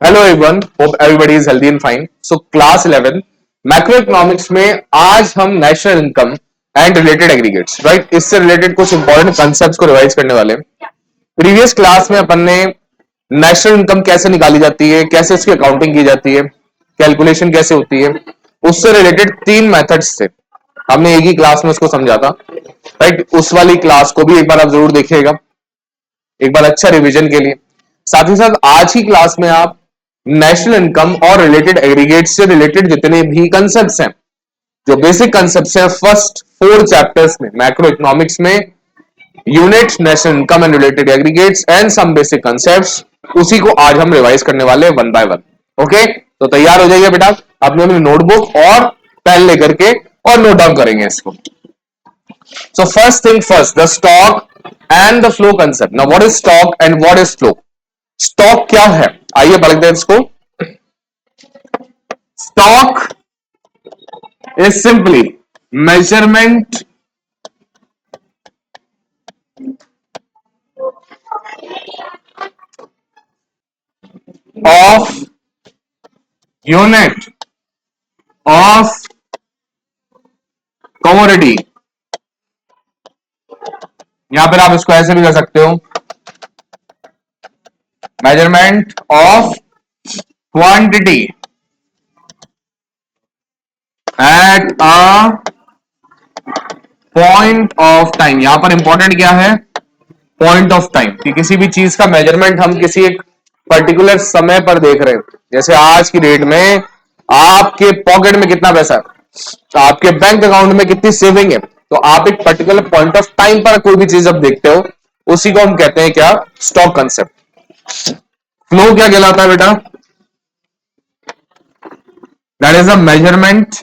Hello everyone, hope everybody is healthy and fine. So class 11 macro economics में आज हम national income and related aggregates, right, इससे related कुछ important concepts को revise करने वाले हैं। प्रीवियस क्लास में अपन ने नेशनल इनकम कैसे निकाली जाती है, कैसे इसकी अकाउंटिंग की जाती है, कैलकुलेशन कैसे होती है, उससे रिलेटेड तीन मेथड्स थे। हमने एक ही क्लास में उसको समझा था, राइट। उस वाली क्लास को भी एक बार आप जरूर देखिएगा, एक बार अच्छा रिवीजन के लिए। साथ ही साथ आज की क्लास में आप नेशनल इनकम और रिलेटेड एग्रीगेट से रिलेटेड जितने भी कंसेप्ट्स हैं, जो बेसिक कंसेप्ट्स हैं फर्स्ट 4 चैप्टर्स में मैक्रो इकोनॉमिक्स में, unit, national income and related aggregates and some basic concepts, उसी को आज हम रिवाइज करने वाले हैं वन बाय वन। ओके, तो तैयार हो जाइए बेटा, अपने अपनी नोटबुक और पेन लेकर के और नोट डाउन करेंगे इसको। So first thing first, the stock and the flow concept. Now what is stock and what is flow? Stock क्या है, आइए पढ़ते हैं इसको। Stock is simply measurement of unit of commodity। यहां पर आप इसको ऐसे भी कर सकते हो, measurement of quantity eight a point of time. यहां पर इंपॉर्टेंट क्या है, पॉइंट ऑफ टाइम, कि किसी भी चीज का मेजरमेंट हम किसी एक पर्टिकुलर समय पर देख रहे हैं। जैसे आज की डेट में आपके पॉकेट में कितना पैसा है, तो आपके बैंक अकाउंट में कितनी सेविंग है, तो आप एक पर्टिकुलर पॉइंट ऑफ टाइम पर कोई भी चीज जब देखते हो, उसी को हम कहते हैं क्या, स्टॉक कंसेप्ट। फ्लो क्या कहलाता है बेटा, that is a measurement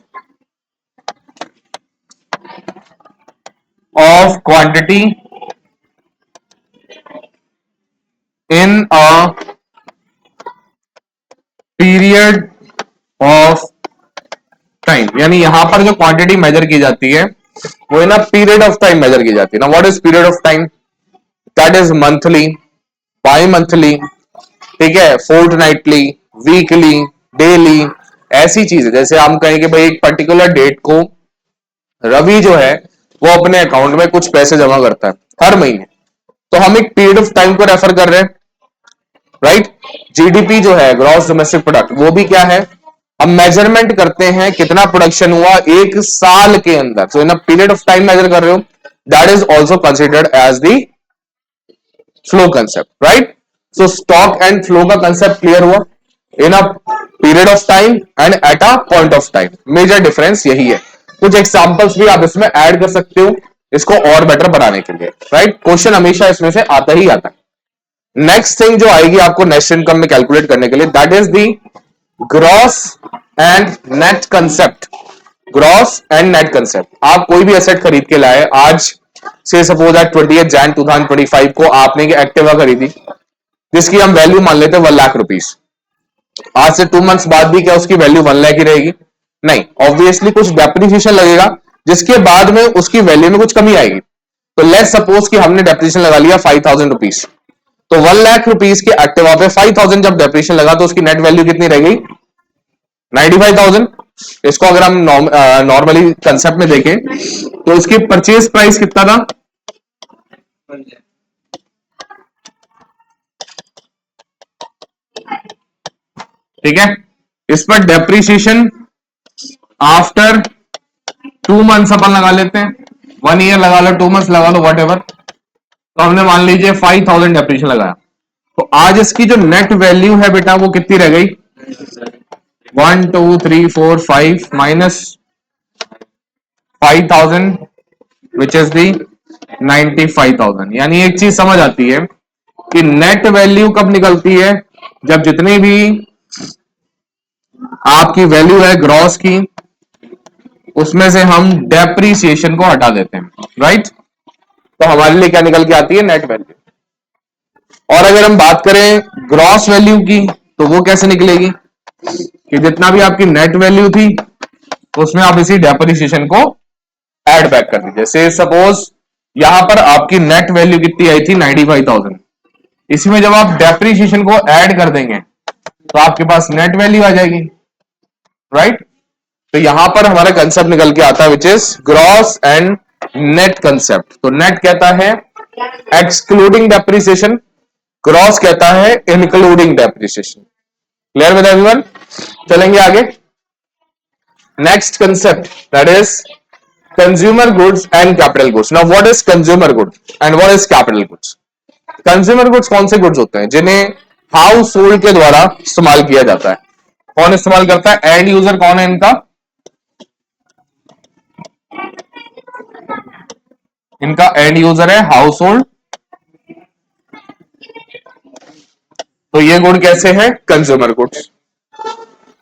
of quantity in a period of time. यानी यहां पर जो क्वांटिटी मेजर की जाती है वो in a period of time measure की जाती है ना। What is period of time, that is monthly, bimonthly, ठीक है, फोर्टनाइटली, वीकली, डेली, ऐसी चीज है। जैसे हम कहें कि भाई एक पर्टिकुलर डेट को रवि जो है वो अपने अकाउंट में कुछ पैसे जमा करता है हर महीने, तो हम एक पीरियड ऑफ टाइम को रेफर कर रहे हैं, राइट। जीडीपी जो है, ग्रॉस डोमेस्टिक प्रोडक्ट, वो भी क्या है, हम मेजरमेंट करते हैं कितना प्रोडक्शन हुआ एक साल के अंदर, so in a period of time measure कर रहे हो, that is also considered as the flow concept, right. So stock and flow का कंसेप्ट क्लियर हुआ, in a period of time and at a point of time, measure difference यही है। कुछ examples भी आप इसमें ऐड कर सकते हो इसको और बेटर बनाने के लिए, राइट। क्वेश्चन हमेशा इसमें से आता ही आता है। नेक्स्ट थिंग जो आएगी आपको नेशनल इनकम में कैलकुलेट करने के लिए, that is the gross and net concept. Gross and net concept, आप कोई भी एसेट खरीद के लाए, आज से सपोज एट 20 जैन 2025 को आपने एक्टिवा खरीदी जिसकी हम वैल्यू मान लेते हैं 1,00,000 रुपीज। आज से 2 मंथ्स बाद भी क्या उसकी वैल्यू 1,00,000 ही रहेगी? नहीं, ऑब्वियसली कुछ डेप्रिसिएशन लगेगा जिसके बाद में उसकी वैल्यू में कुछ कमी आएगी। तो लेट्स सपोज कि हमने डेप्रिसिएशन लगा लिया 5,000 रुपीज, तो 1,00,000 रुपीज के एक्टिवा पे 5,000 जब डेप्रिसिएशन लगा तो उसकी नेट वैल्यू कितनी रह गई, 95,000। इसको अगर हम नॉर्मली कंसेप्ट में देखें तो इसकी परचेज प्राइस कितना था, ठीक है। इस पर डेप्रिसिएशन आफ्टर 2 मंथ्स अपन लगा लेते हैं, 1 ईयर लगा लो, 2 मंथ्स लगा लो, वट एवर। तो हमने मान लीजिए 5,000 डेप्रिसिएशन लगाया, तो आज इसकी जो नेट वैल्यू है बेटा वो कितनी रह गई, 1 2 3 4 5 माइनस 5,000 विच इज दी 95,000। यानी एक चीज समझ आती है कि नेट वैल्यू कब निकलती है, जब जितनी भी आपकी वैल्यू है ग्रॉस की उसमें से हम डेप्रीसिएशन को हटा देते हैं, राइट। तो हमारे लिए क्या निकल के आती है, नेट वैल्यू। और अगर हम बात करें ग्रॉस वैल्यू की तो वो कैसे निकलेगी, कि जितना भी आपकी नेट वैल्यू थी उसमें आप इसी डेप्रीसिएशन को ऐड बैक कर दीजिए। से सपोज यहां पर आपकी नेट वैल्यू कितनी आई थी, 95,000। इसमें जब आप डेप्रीसिएशन को ऐड कर देंगे तो आपके पास नेट वैल्यू आ जाएगी, राइट। तो यहां पर हमारा कंसेप्ट निकल के आता है which is gross and net concept. तो नेट कहता है एक्सक्लूडिंग डेप्रिसिएशन, ग्रॉस कहता है including depreciation. Clear with everyone? चलेंगे आगे। Next concept that is consumer goods and capital goods. Now what is consumer goods and what is capital goods? Consumer goods कौन से goods होते हैं जिन्हें हाउस होल्ड के द्वारा इस्तेमाल किया जाता है? कौन इस्तेमाल करता है? एंड यूजर कौन है इनका? इनका एंड यूजर है हाउस होल्ड। तो ये गुड कैसे है? Consumer goods.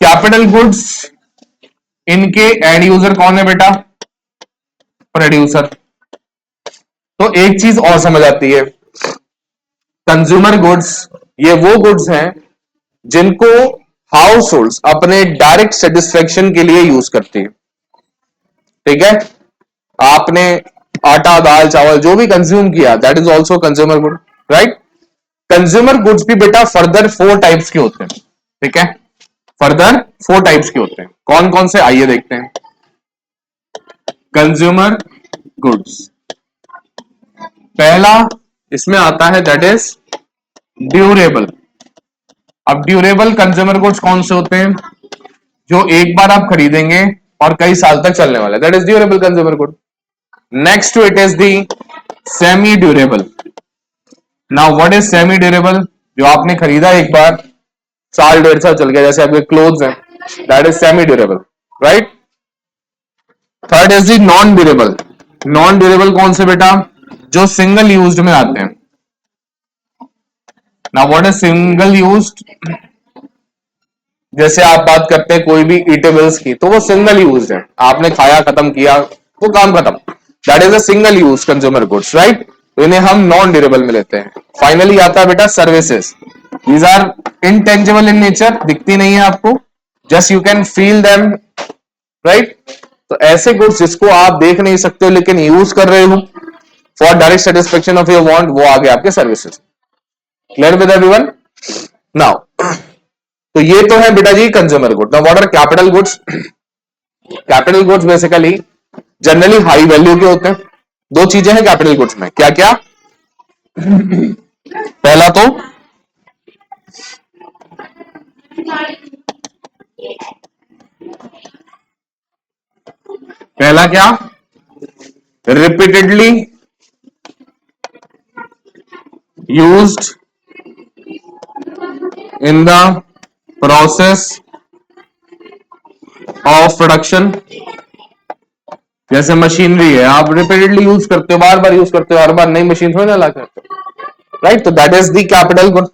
कैपिटल गुड्स, इनके एंड यूजर कौन है बेटा? प्रोड्यूसर। तो एक चीज और समझ आती है, कंज्यूमर गुड्स ये वो गुड्स हैं जिनको हाउस होल्ड अपने डायरेक्ट सेटिस्फेक्शन के लिए यूज करती है। ठीक है, आपने आटा दाल चावल जो भी कंज्यूम किया that is also consumer good, right. Consumer goods भी बेटा फर्दर 4 टाइप्स के होते हैं। ठीक है, फर्दर 4 टाइप्स के होते हैं। कौन कौन से आइए देखते हैं। कंज्यूमर गुड्स पहला इसमें आता है दैट इज ड्यूरेबल। अब ड्यूरेबल कंज्यूमर गुड्स कौन से होते हैं? जो एक बार आप खरीदेंगे और कई साल तक चलने वाले, that is durable consumer good. Next to it is the semi durable. Now what is semi durable? जो आपने खरीदा एक बार, साल 1.5 साल चल गया, जैसे आपके क्लोथ्स हैं, that is semi durable, right. Third is the non durable. Non durable कौन से बेटा? जो सिंगल यूज्ड में आते हैं। Now what is single used? जैसे आप बात करते हैं कोई भी ईटेबल्स की, तो वो सिंगल यूज है, आपने खाया खत्म किया वो काम खत्म, that is a single use consumer goods, right. तो इन्हें हम नॉन ड्यूरेबल में लेते हैं। फाइनली आता है बेटा services. These are intangible in nature, दिखती नहीं है आपको, just you can feel them, right. तो ऐसे गुड्स जिसको आप देख नहीं सकते हो लेकिन यूज कर रहे हो for direct satisfaction of your want, वो आ गए आपके services. Clear with everyone? Now तो ये तो है बेटा जी consumer good. Now what are capital goods? Capital goods basically generally high value के होते हैं। दो चीजें हैं कैपिटल गुड्स में, क्या क्या? पहला तो पहला क्या? Repeatedly used in the process of production. जैसे मशीनरी है, आप रिपीटेडली यूज करते हो, बार बार यूज करते हो, हर बार नई मशीन थोड़ी ना ला करते हो, राइट। तो that is the capital good.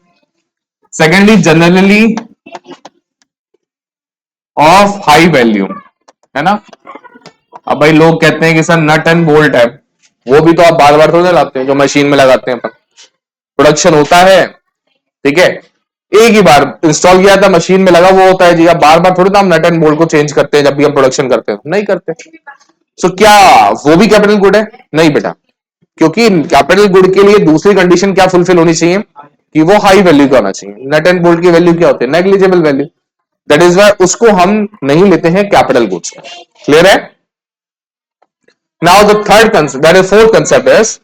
Secondly generally of high value, है ना। अब भाई लोग कहते हैं कि सर नट एंड बोल्ट है, वो भी तो आप बार बार थोड़ी ना लाते हैं, जो मशीन में लगाते हैं अपन, प्रोडक्शन होता है, ठीक है, एक ही बार इंस्टॉल किया था मशीन में लगा, वो होता है जी। अब बार बार थोड़ी ना हम नट एंड बोल्ट को चेंज करते हैं जब भी हम प्रोडक्शन करते हैं, नहीं करते। सो क्या वो भी कैपिटल गुड है? नहीं बेटा, क्योंकि कैपिटल गुड के लिए दूसरी कंडीशन क्या फुलफिल होनी चाहिए कि वो हाई वैल्यू का होना चाहिए। नट एंड बोल्ट की वैल्यू क्या होती है? Negligible value, that is why उसको हम नहीं लेते हैं कैपिटल गुड्स में। क्लियर है? Now the third concept, that is fourth concept is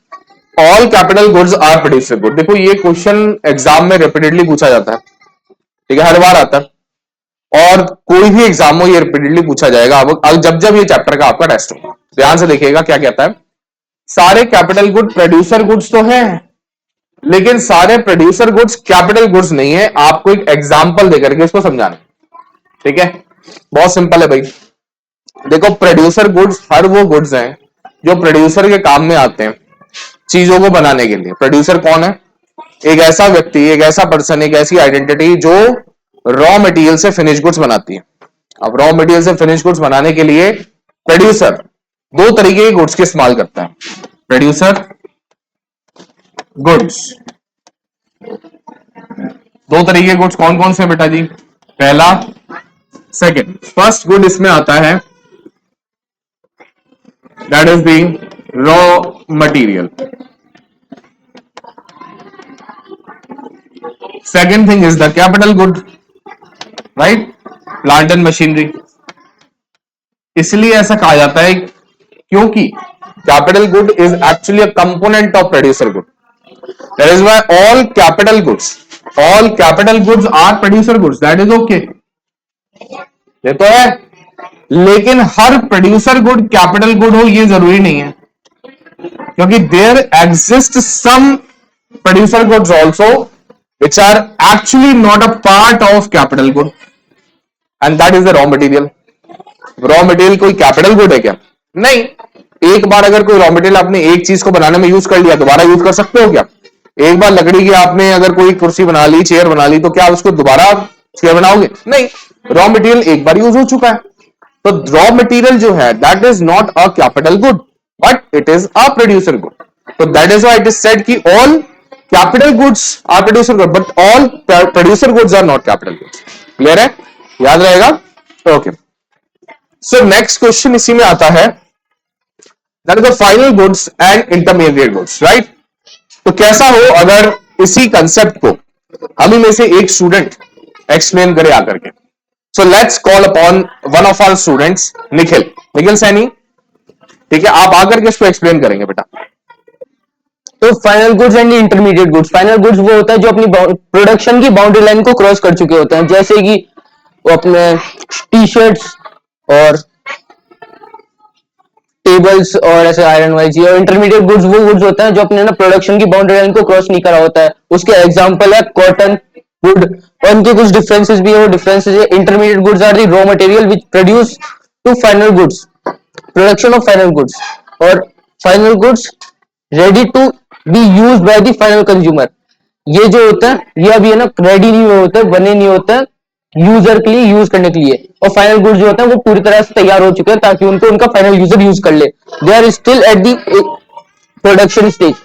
all capital goods are producer good. देखो ये क्वेश्चन एग्जाम में रिपीटेडली पूछा जाता है, ठीक है, हर बार आता है, और कोई भी एग्जाम हो ये रिपीटेडली पूछा जाएगा। अब जब जब ये चैप्टर का आपका टेस्ट हो, ध्यान से देखिएगा क्या कहता है। सारे कैपिटल गुड प्रोड्यूसर गुड्स तो हैं, लेकिन सारे प्रोड्यूसर गुड्स कैपिटल गुड्स नहीं है। आपको एक एग्जांपल देकर के इसको समझाना, ठीक है, बहुत सिंपल है भाई। देखो प्रोड्यूसर गुड्स हर वो गुड्स हैं जो प्रोड्यूसर के काम में आते हैं चीजों को बनाने के लिए। प्रोड्यूसर कौन है? एक ऐसा व्यक्ति, एक ऐसा पर्सन, एक ऐसी आइडेंटिटी जो रॉ मटेरियल से फिनिश गुड्स बनाती है। अब रॉ मटेरियल से फिनिश गुड्स बनाने के लिए प्रोड्यूसर दो तरीके के गुड्स के इस्तेमाल करता है। प्रोड्यूसर गुड्स, दो तरीके के गुड्स कौन कौन से बेटा जी? पहला, सेकंड। फर्स्ट गुड इसमें आता है that is the raw material. Second thing is the capital good. Right, plant and machinery. इसलिए ऐसा कहा जाता है क्योंकि capital good is actually a component of producer good. That is why all capital goods are producer goods. That is okay, ये तो है। लेकिन हर प्रोड्यूसर गुड कैपिटल गुड हो ये जरूरी नहीं है, क्योंकि there exist some producer goods also which are actually not a part of capital good, and that is the raw material. Raw material कोई कैपिटल गुड है क्या? नहीं। एक बार अगर कोई रॉ मटेरियल आपने एक चीज को बनाने में यूज कर लिया, दोबारा यूज कर सकते हो क्या? एक बार लकड़ी की आपने अगर कोई कुर्सी बना ली, चेयर बना ली, तो क्या उसको दोबारा चेयर बनाओगे? नहीं। रॉ मटेरियल एक बार यूज हो चुका है। तो रॉ मटेरियल जो है that is not a capital good, but it is a producer good. तो that is why it is said कि all capital goods are producer good, but all producer goods are not capital goods. Clear है? याद रहेगा? Okay. So next question इसी में आता है, that is the final goods and intermediate goods, right. तो कैसा हो अगर इसी कंसेप्ट को हम ही में से एक स्टूडेंट एक्सप्लेन करे आकर के। So let's call upon one of our students, Nikhil. Nikhil Saini, ठीक है, आप आकर के इसको एक्सप्लेन करेंगे बेटा। तो final goods and intermediate goods, final goods वो होता है जो अपनी प्रोडक्शन की बाउंड्री लाइन को क्रॉस कर चुके होते हैं, जैसे कि वो अपने टी शर्ट्स और टेबल्स और ऐसे आयरन वाइज। और इंटरमीडिएट गुड्स वो गुड्स होते हैं जो अपने ना प्रोडक्शन की बाउंड्री लाइन को क्रॉस नहीं करा होता है। उसके एग्जांपल है कॉटन, वुड, और उनके कुछ डिफरेंसेस भी है। वो डिफरेंसेस है, intermediate goods are the raw material which produce to final goods, production of final goods, और final goods ready to be use by the final consumer. ये जो होता है ये अभी है ना रेडी नहीं हुए होते, बने नहीं होते हैं यूजर के लिए, यूज करने के लिए। और फाइनल गुड्स जो होता है वो पूरी तरह से तैयार हो चुके हैं ताकि उनको उनका फाइनल यूजर यूज कर ले। They are still at the production stage.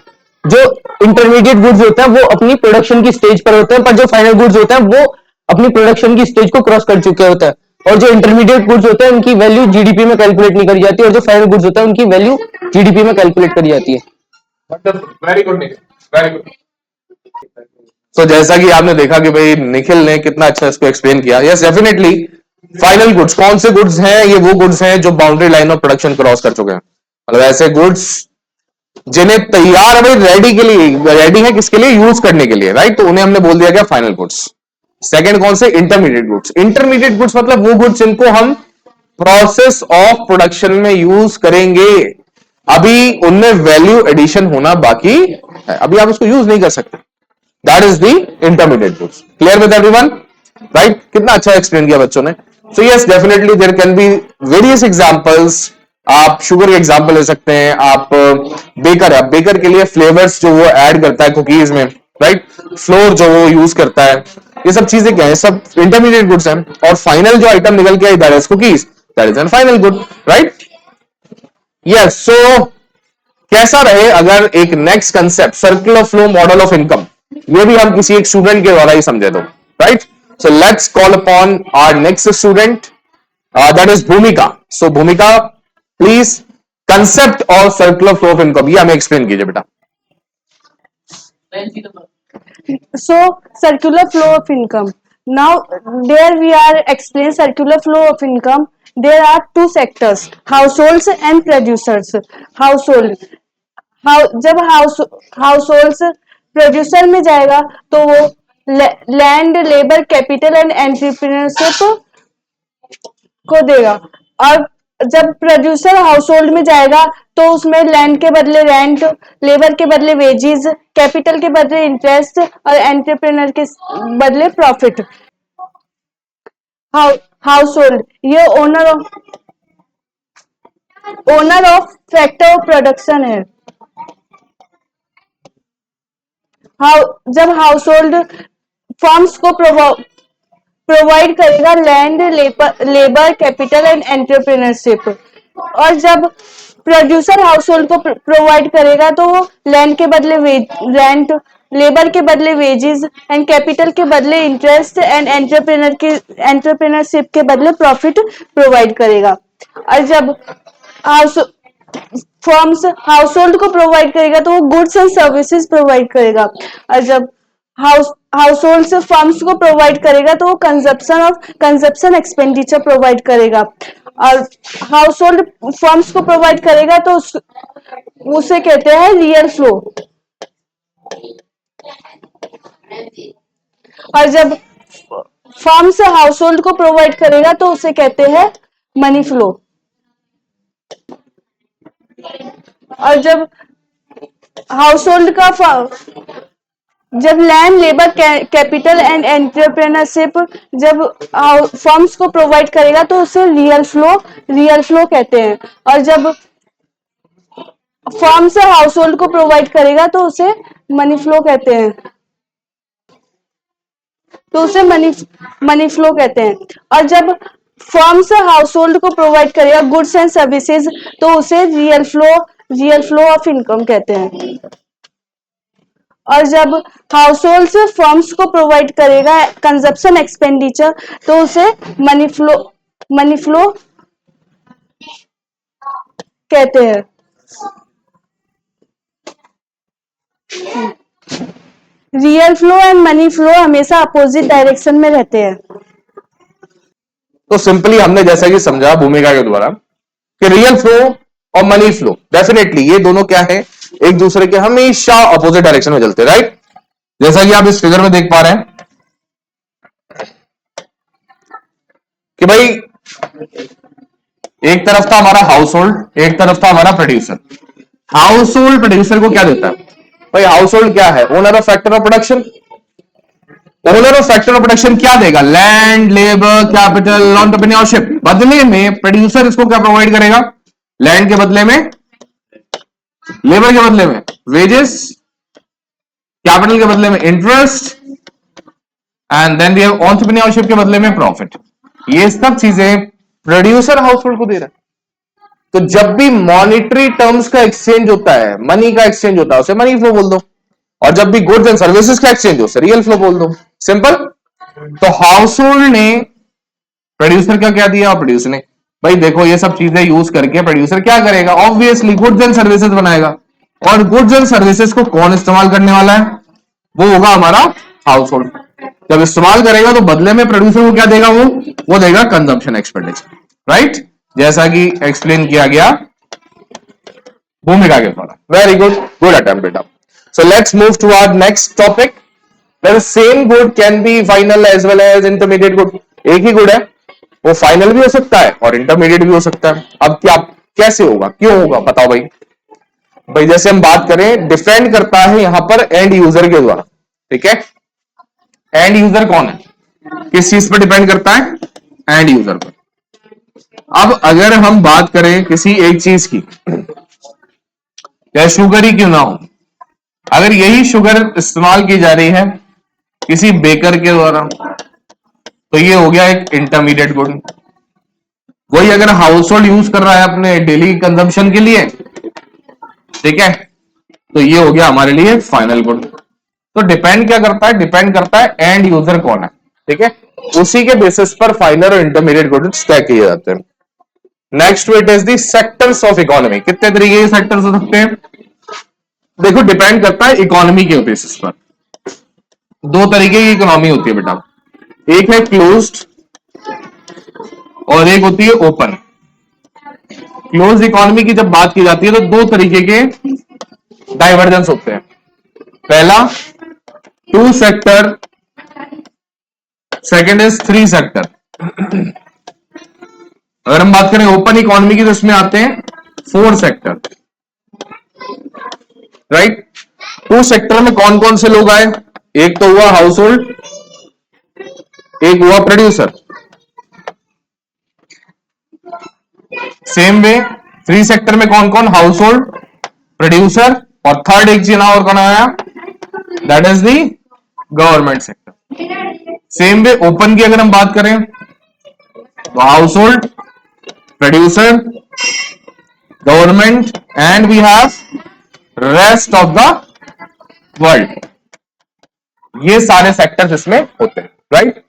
जो इंटरमीडिएट गुड्स होता है वो अपनी प्रोडक्शन की स्टेज पर होते हैं, पर जो फाइनल गुड्स होता है वो अपनी प्रोडक्शन की स्टेज को क्रॉस कर चुके होते हैं। और जो इंटरमीडिएट गुड्स होते हैं उनकी वैल्यू जीडीपी में कैलकुलेट नहीं करी जाती, और जो फाइनल गुड्स होता है उनकी वैल्यू जीडीपी में कैलकुलेट करी जाती है। Very good Nikhil, very good. तो जैसा कि आपने देखा कि भाई निखिल ने कितना अच्छा इसको एक्सप्लेन किया। यस डेफिनेटली, फाइनल गुड्स कौन से गुड्स हैं? ये वो गुड्स हैं जो boundary line of production cross कर चुके हैं, मतलब ऐसे गुड्स जिन्हें तैयार है भाई, रेडी के लिए, रेडी है किसके लिए? यूज करने के लिए, राइट। तो उन्हें हमने बोल दिया क्या? Final goods. सेकंड कौन से? Intermediate goods. इंटरमीडिएट गुड्स मतलब वो गुड्स जिनको हम प्रोसेस ऑफ प्रोडक्शन में यूज करेंगे, अभी उनमें वैल्यू एडिशन होना बाकी है, अभी आप उसको यूज नहीं कर सकते। That is the intermediate goods. Clear with everyone, right? कितना अच्छा एक्सप्लेन किया बच्चों ने। So yes definitely there can be various examples. आप शुगर के एग्जांपल ले सकते हैं, आप बेकर है, बेकर के लिए फ्लेवर्स जो वो ऐड करता है कुकीज में, राइट, फ्लोर जो वो यूज करता है, ये सब चीजें क्या है? सब इंटरमीडिएट गुड्स हैं। और फाइनल जो आइटम निकल के आई that is cookies, that is an final good, right. Yes, so कैसा रहे अगर एक next concept circular flow model of income, ये भी हम किसी एक स्टूडेंट के द्वारा ही समझे तो, right. So let's call upon our next student, that is Bhumika. So Bhumika please, concept of circular flow of income ये हमें एक्सप्लेन कीजिए बेटा। So circular flow of income. Now there we are explain circular flow of income. There are two sectors, households and producers. Household, जब households producer में जाएगा तो वो land, labour, capital and entrepreneurship को देगा। और जब प्रोड्यूसर हाउसहोल्ड में जाएगा तो उसमें लैंड के बदले रेंट, लेबर के बदले वेजेस, कैपिटल के बदले इंटरेस्ट और एंटरप्रेन्योर के बदले प्रॉफिट। हाउसहोल्ड ये owner of factor of production है। जब हाउसहोल्ड फर्म्स को प्रोवाइड करेगा land, labour, capital and entrepreneurship, और जब प्रोड्यूसर हाउसहोल्ड को प्रोवाइड करेगा तो वो लैंड के बदले रेंट, लेबर के बदले वेजेस एंड कैपिटल के बदले इंटरेस्ट एंड एंटरप्रेन्योरशिप के बदले प्रॉफिट प्रोवाइड करेगा। और जब फर्म्स हाउसहोल्ड को प्रोवाइड करेगा तो वो गुड्स एंड सर्विसेज प्रोवाइड करेगा। और जब हाउस होल्ड फर्म्स को प्रोवाइड करेगा तो वो कंजप्शन एक्सपेंडिचर प्रोवाइड करेगा, और हाउस होल्ड फर्म्स को प्रोवाइड करेगा तो उसे कहते हैं रियल फ्लो। और जब फर्म से हाउस होल्ड को प्रोवाइड करेगा तो उसे कहते हैं मनी फ्लो। और जब हाउस होल्ड का जब land, labour, capital and entrepreneurship जब फर्म्स को प्रोवाइड करेगा तो उसे रियल फ्लो कहते हैं। और जब फर्म से हाउस होल्ड को प्रोवाइड करेगा तो उसे मनी फ्लो कहते हैं, तो उसे मनी फ्लो कहते हैं। और जब फर्म से हाउस होल्ड को प्रोवाइड करेगा गुड्स एंड सर्विसेज तो उसे रियल फ्लो ऑफ इनकम कहते हैं। और जब हाउस होल्ड से फर्म्स को प्रोवाइड करेगा कंजप्शन एक्सपेंडिचर तो उसे मनी फ्लो कहते हैं। Real flow and money flow हमेशा अपोजिट डायरेक्शन में रहते हैं। तो सिंपली हमने जैसा कि समझा भूमिका के द्वारा कि रियल फ्लो और मनी फ्लो डेफिनेटली ये दोनों क्या है, एक दूसरे के हमेशा अपोजिट डायरेक्शन में चलते हैं, राइट। जैसा कि आप इस फिगर में देख पा रहे हैं कि भाई एक तरफ था हमारा हाउस होल्ड, एक तरफ था हमारा प्रोड्यूसर। हाउस होल्ड प्रोड्यूसर को क्या देता है भाई, हाउस होल्ड क्या है, owner of factor of production. Owner of factor of production क्या देगा, लैंड, लेबर, कैपिटल, एंटरप्रेन्योरशिप। बदले में प्रोड्यूसर इसको क्या प्रोवाइड करेगा, लैंड के बदले में, लेबर के बदले में वेजेस, कैपिटल के बदले में interest, and then we have entrepreneurship के बदले में प्रॉफिट। ये सब चीजें प्रोड्यूसर हाउस होल्ड को दे रहा है। तो जब भी मॉनिटरी टर्म्स का एक्सचेंज होता है, मनी का एक्सचेंज होता है, उसे मनी फ्लो बोल दो। और जब भी गुड्स एंड सर्विसेज का एक्सचेंज हो उसे रियल फ्लो बोल दो, सिंपल। तो हाउस होल्ड ने प्रोड्यूसर का क्या दिया, प्रोड्यूसर ने भाई देखो ये सब चीजें यूज करके प्रोड्यूसर क्या करेगा, ऑब्वियसली गुड्स एंड सर्विसेज बनाएगा। और गुड्स एंड सर्विसेज को कौन इस्तेमाल करने वाला है, वो होगा हमारा हाउस होल्ड। जब इस्तेमाल करेगा तो बदले में प्रोड्यूसर को क्या देगा, वो देगा कंजम्पशन एक्सपेंडिचर, राइट, जैसा कि एक्सप्लेन किया गया भूमिका के द्वारा। वेरी गुड अटेम्प्ट बेटा। So let's move to our next topic. The same good can be final as well as intermediate good. एक ही गुड है, वो फाइनल भी हो सकता है और इंटरमीडिएट भी हो सकता है। अब क्या कैसे होगा, क्यों होगा, बताओ भाई। भाई जैसे हम बात करें, डिपेंड करता है यहां पर एंड यूजर के द्वारा, ठीक है। एंड यूजर कौन है, किस चीज पर डिपेंड करता है, एंड यूजर पर। अब अगर हम बात करें किसी एक चीज की, चाहे शुगर ही क्यों ना हो, अगर यही शुगर इस्तेमाल की जा रही है किसी बेकर के द्वारा तो ये हो गया एक इंटरमीडिएट गुड। वही अगर हाउस होल्ड यूज कर रहा है अपने डेली कंजम्पशन के लिए, ठीक है, तो ये हो गया हमारे लिए फाइनल गुड। तो डिपेंड क्या करता है, डिपेंड करता है एंड यूजर कौन है, ठीक है, उसी के बेसिस पर फाइनल और इंटरमीडिएट गुड्स तय किए जाते हैं। Next it is the sectors of economy. कितने तरीके के सेक्टर्स हो सकते हैं, देखो डिपेंड करता है इकोनॉमी के बेसिस पर। दो तरीके की इकोनॉमी होती है बेटा, एक है क्लोज्ड और एक होती है ओपन। क्लोज्ड इकोनॉमी की जब बात की जाती है तो दो तरीके के डाइवर्जेंस होते हैं। पहला 2 सेक्टर, सेकंड इज 3 सेक्टर। अगर हम बात करें ओपन इकोनॉमी की तो इसमें आते हैं 4 सेक्टर, राइट। 2 सेक्टर में कौन कौन से लोग आए, एक तो हुआ हाउस होल्ड, एक हुआ प्रोड्यूसर। सेम वे 3 सेक्टर में कौन कौन, हाउस होल्ड, प्रोड्यूसर और थर्ड एक चीज और कौन आया, that is the government sector. Same way open की अगर हम बात करें तो household, producer, government and we have rest of the world. ये सारे सेक्टर्स इसमें होते हैं, राइट।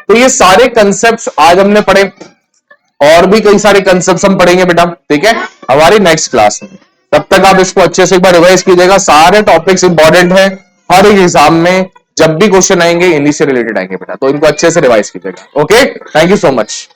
तो ये सारे कंसेप्ट्स आज हमने पढ़े, और भी कई सारे कंसेप्ट्स हम पढ़ेंगे बेटा, ठीक है, हमारी नेक्स्ट क्लास में। तब तक आप इसको अच्छे से एक बार रिवाइज कीजिएगा, सारे टॉपिक्स इंपॉर्टेंट है हर एक एग्जाम में, जब भी क्वेश्चन आएंगे इन्हीं से रिलेटेड आएंगे बेटा, तो इनको अच्छे से रिवाइज कीजिएगा। Okay, thank you so much.